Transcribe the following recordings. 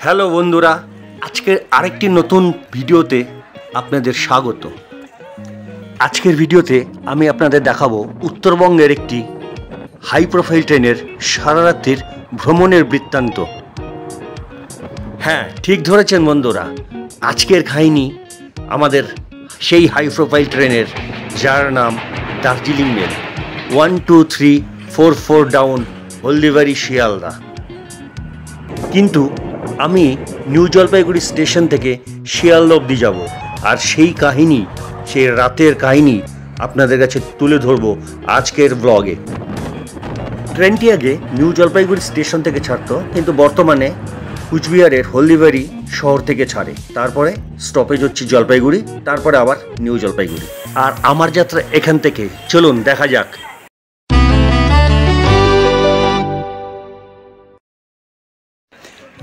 Hello বন্ধুরা, আজকের আরেকটি নতুন ভিডিওতে আপনাদের স্বাগত। আজকের ভিডিওতে আমি আপনাদের দেখাবো উত্তরবঙ্গের একটি হাই প্রোফাইল ট্রেনের সারা রাতের ভ্রমণের বৃত্তান্ত। হ্যাঁ, ঠিক ধরেছেন বন্ধুরা, আজকের কাহিনী আমাদের সেই হাই প্রোফাইল ট্রেনের, যার নাম দার্জিলিং মেল 12344 ডাউন হলদিবাড়ি শিয়ালদা। কিন্তু আমি নিউ জলপাইগুড়ি স্টেশন থেকে শিয়ালদা অবধি যাব, আর সেই কাহিনী, সেই রাতের কাহিনী আপনাদের কাছে তুলে ধরবো আজকের ব্লগে। ট্রেনটি আগে নিউ জলপাইগুড়ি স্টেশন থেকে ছাড়তো, কিন্তু বর্তমানে কুচবিহারের হলদিবাড়ি শহর থেকে ছাড়ে। তারপরে স্টপেজ হচ্ছে জলপাইগুড়ি, তারপরে আবার নিউ জলপাইগুড়ি। আর আমার যাত্রা এখান থেকে, চলুন দেখা যাক।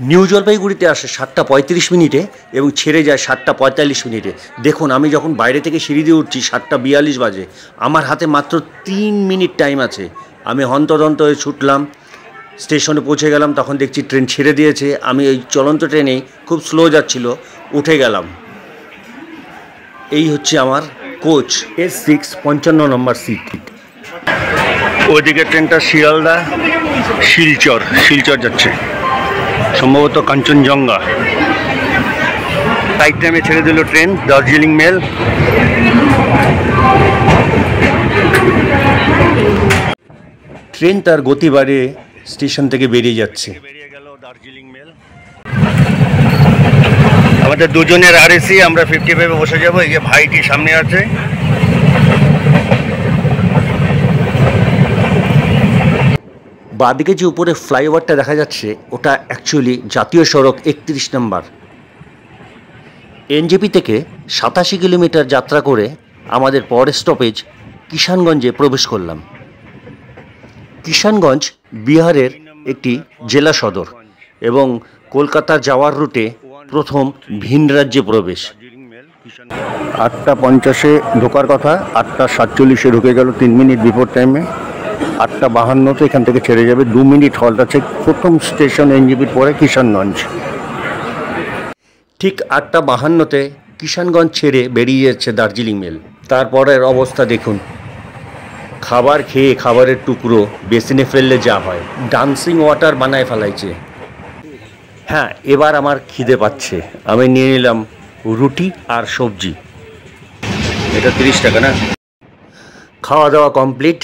নিউ জলপাইগুড়িতে আসে 7টা 35 মিনিটে এবং ছেড়ে যায় 7টা 45 মিনিটে। দেখুন, আমি যখন বাইরে থেকে সিঁড়ি দিয়ে উঠছি 7টা 42 বাজে, আমার হাতে মাত্র 3 মিনিট টাইম আছে। আমি হন্তদন্ত হয়ে ছুটলাম, স্টেশনে পৌঁছে গেলাম, তখন দেখছি ট্রেন ছেড়ে দিয়েছে। আমি ওই চলন্ত ট্রেনেই, খুব স্লো যাচ্ছিল, উঠে গেলাম। এই হচ্ছে আমার কোচ S6 55 নম্বর সিট। ওইদিকে ট্রেনটা শিয়ালদা শিলচর যাচ্ছে, সম্ভবত কাঞ্চনজঙ্ঘা। রাইট টাইমে ছেড়ে দিল ট্রেন দার্জিলিং মেল। ট্রেন তার গতি বাড়িয়ে স্টেশন থেকে বেরিয়ে যাচ্ছে। গেল দার্জিলিং মেল। আমাদের দুজনের RAC, আমরা 55-এ বসে যাবো। এই যে ভাইটি সামনে আছে। বাঁদিকে যে উপরে ফ্লাইওভারটা দেখা যাচ্ছে, ওটা অ্যাকচুয়ালি জাতীয় সড়ক 31 নম্বর। NJP থেকে 87 কিলোমিটার যাত্রা করে আমাদের পরের স্টপেজ কিষানগঞ্জে প্রবেশ করলাম। কিষানগঞ্জ বিহারের একটি জেলা সদর এবং কলকাতা যাওয়ার রুটে প্রথম ভিন রাজ্যে প্রবেশ। 8টা 50-এ ঢোকার কথা, 8টা 47-এ ঢুকে গেল, 3 মিনিট বিফোর টাইমে। 8টা 52-তে এখান থেকে ছেড়ে যাবে, 2 মিনিট হল্ট আছে। প্রথম স্টেশন NJPর পরে কিষানগঞ্জ। ঠিক 8টা 52-তে কিষানগঞ্জ ছেড়ে বেরিয়ে যাচ্ছে দার্জিলিং মেল। তারপরের অবস্থা দেখুন, খাবার খেয়ে খাবারের টুকরো বেসিনে ফেললে যা হয়, ডান্সিং ওয়াটার বানায় ফেলাইছে। হ্যাঁ, এবার আমার খিদে পাচ্ছে। আমি নিয়ে নিলাম রুটি আর সবজি। এটা 30 টাকা না? খাওয়া দাওয়া কমপ্লিট,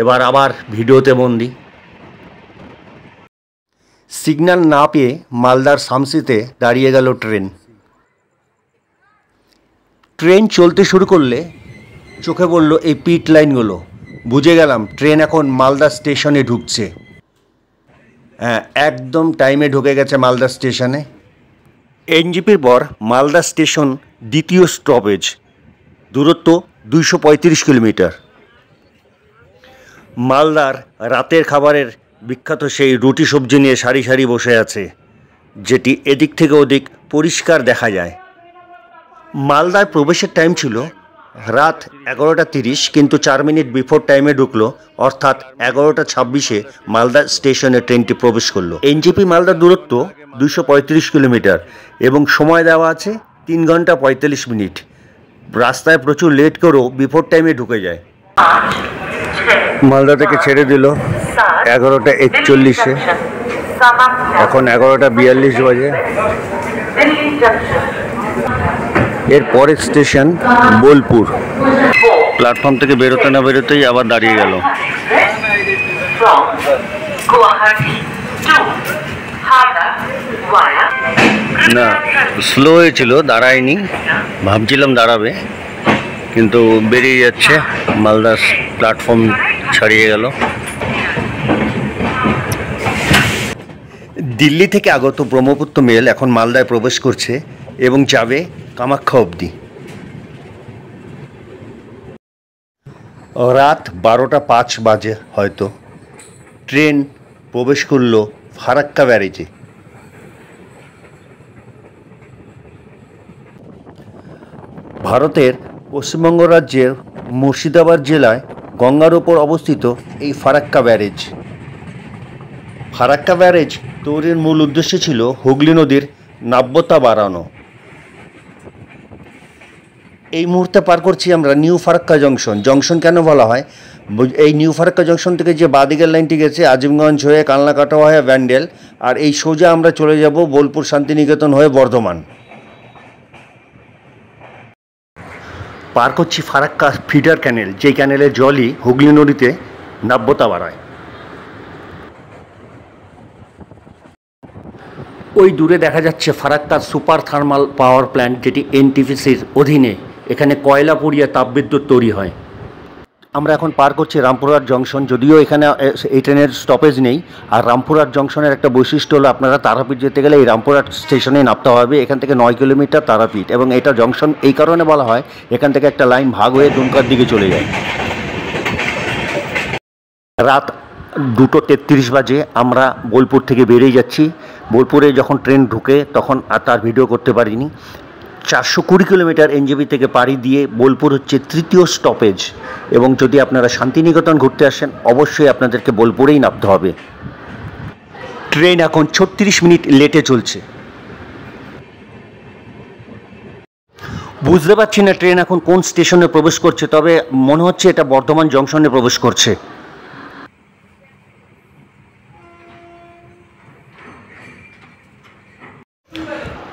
এবার আবার ভিডিওতে বন্দি। সিগন্যাল না পেয়ে মালদার শামসিতে দাঁড়িয়ে গেল ট্রেন। ট্রেন চলতে শুরু করলে চোখে পড়ল এই পিট লাইনগুলো। বুঝে গেলাম ট্রেন এখন মালদা স্টেশনে ঢুকছে। হ্যাঁ, একদম টাইমে ঢুকে গেছে মালদা স্টেশনে। NJPর পর মালদা স্টেশন দ্বিতীয় স্টপেজ, দূরত্ব 235 কিলোমিটার। মালদার রাতের খাবারের বিখ্যাত সেই রুটি সবজি নিয়ে সারি সারি বসে আছে, যেটি এদিক থেকে ওদিক পরিষ্কার দেখা যায়। মালদায় প্রবেশের টাইম ছিল রাত 11টা 30, কিন্তু 4 মিনিট বিফোর টাইমে ঢুকলো, অর্থাৎ 11টা 26-এ মালদা স্টেশনে ট্রেনটি প্রবেশ করলো। NJP মালদার দূরত্ব 235 কিলোমিটার এবং সময় দেওয়া আছে 3 ঘন্টা 45 মিনিট। রাস্তায় প্রচুর লেট করেও বিফোর টাইমে ঢুকে যায়। মালদা থেকে ছেড়ে দিল 11টা 41-এ, এখন 11টা 42 বাজে। এর পরের স্টেশন বোলপুর। প্ল্যাটফর্ম থেকে বেরোতে না বেরোতেই আবার দাঁড়িয়ে গেল। না, স্লো হয়েছিল, দাঁড়ায়নি। ভাবছিলাম দাঁড়াবে, কিন্তু বেরিয়ে যাচ্ছে। মালদার প্ল্যাটফর্ম ছাড়িয়ে গেল। দিল্লি থেকে আগত ব্রহ্মপুত্র মেল এখন মালদায় প্রবেশ করছে এবং যাবে কামাখ্যা অবধি। রাত 12টা 5 বাজে হয়তো। ট্রেন প্রবেশ করলো ফারাক্কা ব্যারেজে। ভারতের পশ্চিমবঙ্গ রাজ্যের মুর্শিদাবাদ জেলায় গঙ্গার ওপর অবস্থিত এই ফারাক্কা ব্যারেজ। ফারাক্কা ব্যারেজ তৈরির মূল উদ্দেশ্য ছিল হুগলি নদীর নাব্যতা বাড়ানো। এই মুহূর্তে পার করছি আমরা নিউ ফারাক্কা জংশন। জংশন কেন বলা হয়, এই নিউ ফারাক্কা জংশন থেকে যে বাঁদিকের লাইনটি গেছে আজিমগঞ্জ হয়ে কালনাকাটা হয়ে ব্যান্ডেল, আর এই সোজা আমরা চলে যাব বোলপুর শান্তিনিকেতন হয়ে বর্ধমান। পার করছি ফারাক্কা ফিডার ক্যানেল, যে ক্যানেলের জলই হুগলি নদীতে নাব্যতা বাড়ায়। ওই দূরে দেখা যাচ্ছে ফারাক্কার সুপার থার্মাল পাওয়ার প্ল্যান্ট, যেটি এনটিপিসির অধীনে। এখানে কয়লা পুড়িয়ে তাপবিদ্যুৎ তৈরি হয়। আমরা এখন পার করছি রামপুরহাট জংশন। যদিও এখানে এই ট্রেনের স্টপেজ নেই, আর রামপুরহাট জংশনের একটা বৈশিষ্ট্য হলো আপনারা তারাপীঠ যেতে গেলে এই রামপুরহাট স্টেশনে নামতে হবে। এখান থেকে 9 কিলোমিটার তারাপীঠ, এবং এটা জংশন এই কারণে বলা হয় এখান থেকে একটা লাইন ভাগ হয়ে দুমকার দিকে চলে যায়। রাত 2:33 বাজে আমরা বোলপুর থেকে বেরিয়ে যাচ্ছি। বোলপুরে যখন ট্রেন ঢুকে তখন আর তার ভিডিও করতে পারিনি। 420 কিলোমিটার এনজেপি থেকে পাড়ি দিয়ে বোলপুর হচ্ছে তৃতীয় স্টপেজ, এবং যদি আপনারা শান্তিনিকেতন ঘুরতে আসেন অবশ্যই আপনাদেরকে বোলপুরেই নামতে হবে। ট্রেন এখন 36 মিনিট লেটে চলছে। বুঝতে পারছি না ট্রেন এখন কোন স্টেশনে প্রবেশ করছে, তবে মনে হচ্ছে এটা বর্ধমান জংশনে প্রবেশ করছে।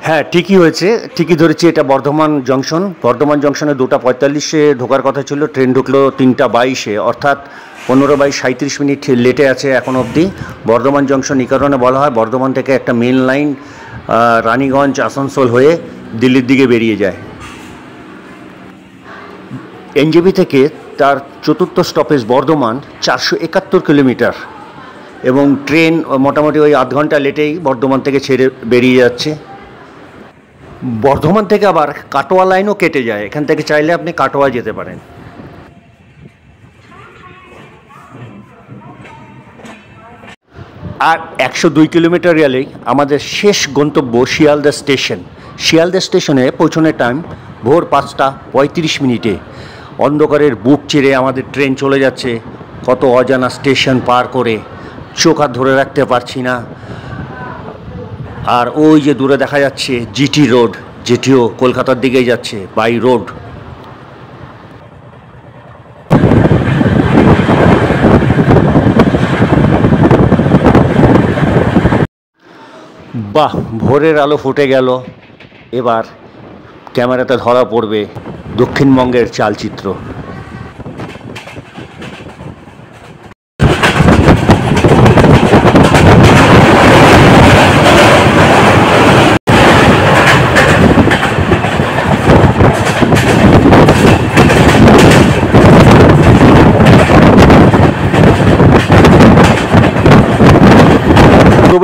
হ্যাঁ, ঠিকই হয়েছে, ঠিকই ধরেছি, এটা বর্ধমান জংশন। বর্ধমান জংশনে 2:45-এ ঢোকার কথা ছিল, ট্রেন ঢুকলো 3:22-এ, অর্থাৎ 15/37 মিনিট লেটে আছে এখন অবধি। বর্ধমান জংশন এই কারণে বলা হয়, বর্ধমান থেকে একটা মেন লাইন রানীগঞ্জ আসানসোল হয়ে দিল্লির দিকে বেরিয়ে যায়। এনজেপি থেকে তার চতুর্থ স্টপেজ বর্ধমান 471 কিলোমিটার, এবং ট্রেন মোটামুটি ওই আধ ঘন্টা লেটেই বর্ধমান থেকে ছেড়ে বেরিয়ে যাচ্ছে। বর্ধমান থেকে আবার কাটোয়া লাইনও কেটে যায়, এখান থেকে চাইলে আপনি কাটোয়া যেতে পারেন। আর 102 কিলোমিটার গেলেই আমাদের শেষ গন্তব্য শিয়ালদা স্টেশন। শিয়ালদা স্টেশনে পৌঁছানোর টাইম ভোর 5:35 মিনিটে। অন্ধকারের বুক চিরে আমাদের ট্রেন চলে যাচ্ছে কত অজানা স্টেশন পার করে, চোখ আর ধরে রাখতে পারছি না। আর ওই যে দূরে দেখা যাচ্ছে জিটি রোড, যেটিও কলকাতার দিকেই যাচ্ছে বাই রোড। বাহ, ভোরের আলো ফুটে গেল। এবার ক্যামেরাতে ধরা পড়বে দক্ষিণবঙ্গের চালচিত্র।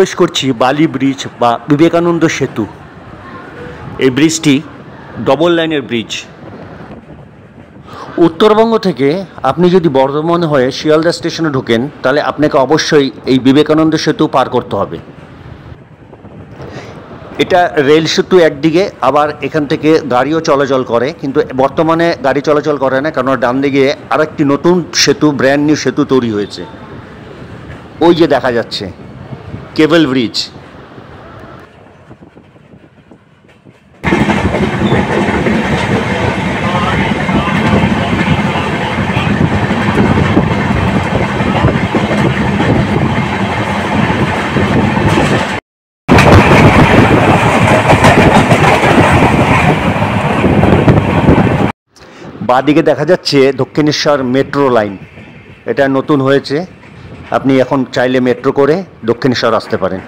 প্রবেশ করছি বালি ব্রিজ বা বিবেকানন্দ সেতু। এই ব্রিজটি ডবল লাইনের ব্রিজ। উত্তরবঙ্গ থেকে আপনি যদি বর্ধমান হয়ে শিয়ালদা স্টেশনে ঢোকেন তাহলে আপনাকে অবশ্যই এই বিবেকানন্দ সেতু পার করতে হবে। এটা রেল সেতু একদিকে, আবার এখান থেকে গাড়িও চলাচল করে, কিন্তু বর্তমানে গাড়ি চলাচল করে না, কারণ ডান দিকে আরেকটি নতুন সেতু, ব্র্যান্ড নিউ সেতু তৈরি হয়েছে। ওই যে দেখা যাচ্ছে কেবল ব্রিজ। বাঁদিকে দেখা যাচ্ছে দক্ষিণেশ্বর মেট্রো লাইন, এটা নতুন হয়েছে। আপনি এখন চাইলে মেট্রো করে দক্ষিণেশ্বর আসতে পারেন।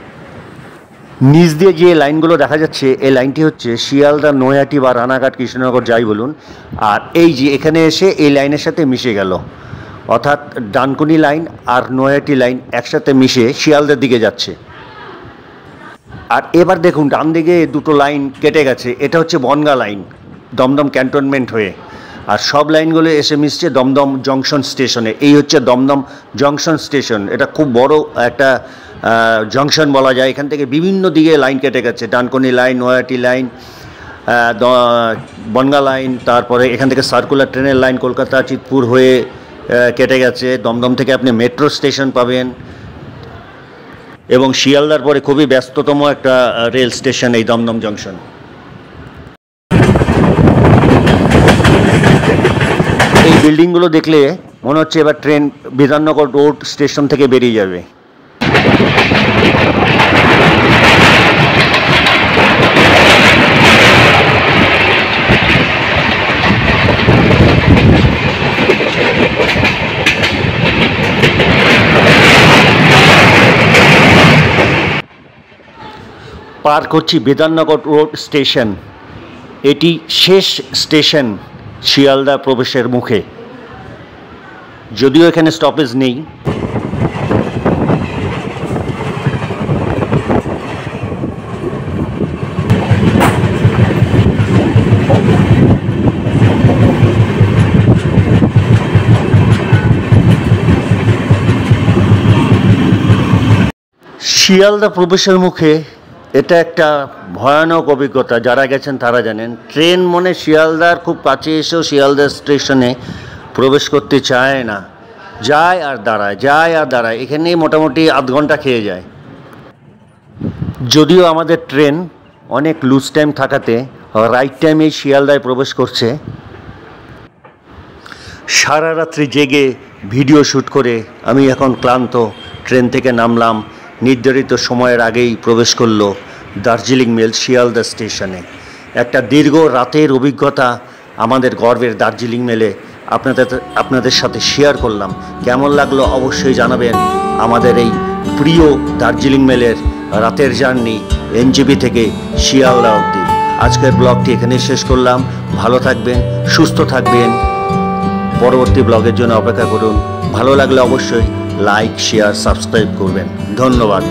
নিচ দিয়ে যে লাইনগুলো দেখা যাচ্ছে এই লাইনটি হচ্ছে শিয়ালদা, নৈহাটি বা রানাঘাট, কৃষ্ণনগর যাই বলুন। আর এই যে এখানে এসে এই লাইনের সাথে মিশে গেল, অর্থাৎ ডানকুনি লাইন আর নৈহাটি লাইন একসাথে মিশে শিয়ালদার দিকে যাচ্ছে। আর এবার দেখুন ডান দিকে দুটো লাইন কেটে গেছে, এটা হচ্ছে বনগাঁ লাইন, দমদম ক্যান্টনমেন্ট হয়ে। আর সব লাইনগুলো এসে মিশছে দমদম জংশন স্টেশনে। এই হচ্ছে দমদম জংশন স্টেশন। এটা খুব বড় একটা জংশন বলা যায়। এখান থেকে বিভিন্ন দিকে লাইন কেটে গেছে, Dankuni line, Naihati line, Bangaon line, তারপরে এখান থেকে সার্কুলার ট্রেনের লাইন কলকাতা চিতপুর হয়ে কেটে গেছে। দমদম থেকে আপনি মেট্রো স্টেশন পাবেন। এবং শিয়ালদার পরে খুবই ব্যস্ততম একটা রেল স্টেশন এই দমদম জংশন। এই বিল্ডিংগুলো দেখলে মনে হচ্ছে এবার ট্রেন বিধাননগর রোড স্টেশন থেকে বেরিয়ে যাবে। পার করছি বিধাননগর রোড স্টেশন। এটি শেষ স্টেশন শিয়ালদা প্রবেশের মুখে, যদিও এখানে স্টপেজ নেই। শিয়ালদা প্রবেশের মুখে এটা একটা ভয়ানক অভিজ্ঞতা, যারা গেছেন তারা জানেন। ট্রেন মনে শিয়ালদার খুব কাছে এসেও শিয়ালদা স্টেশনে প্রবেশ করতে চায় না, যায় আর দাঁড়ায়। এখানেই মোটামুটি আধ ঘন্টা খেয়ে যায়। যদিও আমাদের ট্রেন অনেক লুজ টাইম থাকাতে রাইট টাইমেই শিয়ালদায় প্রবেশ করছে। সারা রাত্রি জেগে ভিডিও শ্যুট করে আমি এখন ক্লান্ত। ট্রেন থেকে নামলাম, নির্ধারিত সময়ের আগেই প্রবেশ করলো দার্জিলিং মেল শিয়ালদা স্টেশনে। একটা দীর্ঘ রাতের অভিজ্ঞতা আমাদের গর্বের দার্জিলিং মেলে আপনাদের সাথে শেয়ার করলাম। কেমন লাগলো অবশ্যই জানাবেন। আমাদের এই প্রিয় দার্জিলিং মেলের রাতের জার্নি এনজেপি থেকে শিয়ালদা অবধি। আজকের ব্লগটি এখানেই শেষ করলাম। ভালো থাকবেন, সুস্থ থাকবেন। পরবর্তী ব্লগের জন্য অপেক্ষা করুন। ভালো লাগলে অবশ্যই লাইক, শেয়ার, সাবস্ক্রাইব করবেন। ধন্যবাদ।